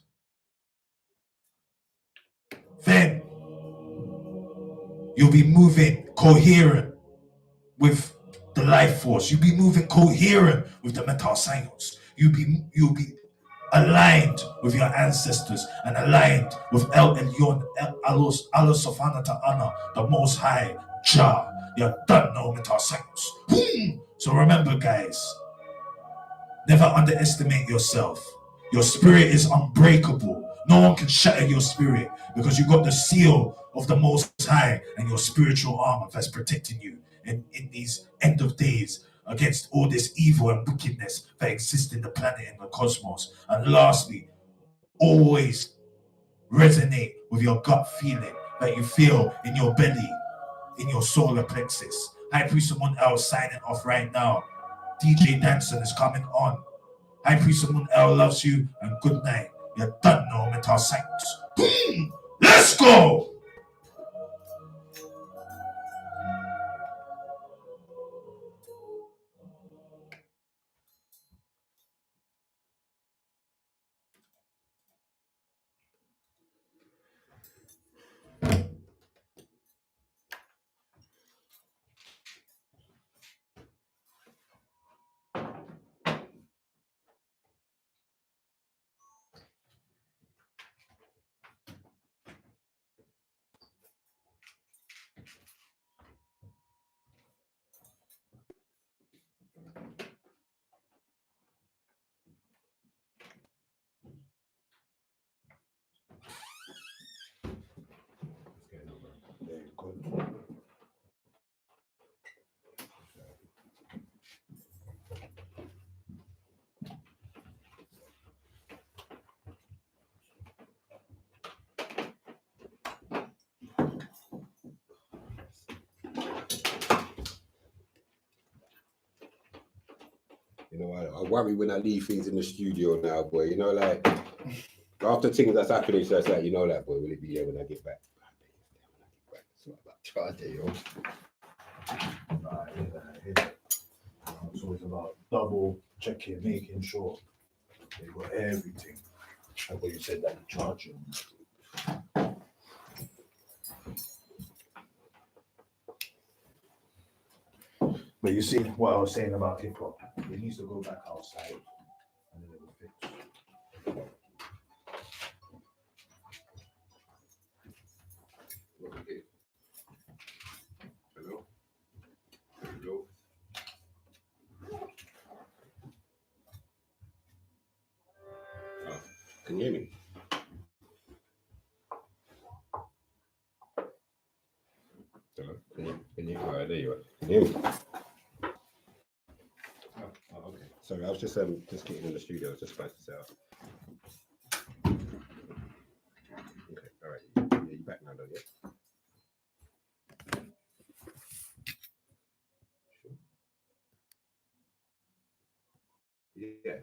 then you'll be moving coherent with the life force. You'll be moving coherent with the Metascience. You'll be aligned with your ancestors and aligned with El Elyon, Allah Subhanahu wa Ta'ala, the Most High Jah. You're done now, Metascience. So remember, guys, never underestimate yourself. Your spirit is unbreakable. No one can shatter your spirit because you got the seal of the Most High and your spiritual armor that's protecting you in these end of days against all this evil and wickedness that exists in the planet and the cosmos. And lastly, always resonate with your gut feeling that you feel in your belly, in your solar plexus. High Priest Someone else signing off right now. DJ Danson is coming on High Priest Moon L loves you, and good night. You done know Metascience. Boom! Let's go! Very good. You know, I worry when I leave things in the studio now, boy. You know, like after things that's happening, so it's like, you know, like, boy, will it be there when I get back? It's not about charger, yo. It's always about double checking, making sure they got everything. Like what you said, that the charging. But you see what I was saying about hip hop. It needs to go back outside and then it will fix. Hello? Hello? Oh, can you hear me? Hello? Can you? All right, there you are. Can you hear me? Oh, okay. Sorry, I was just getting in the studio. I was just about to set up. Okay, all right. Yeah, you back now, don't you? Sure. Yeah.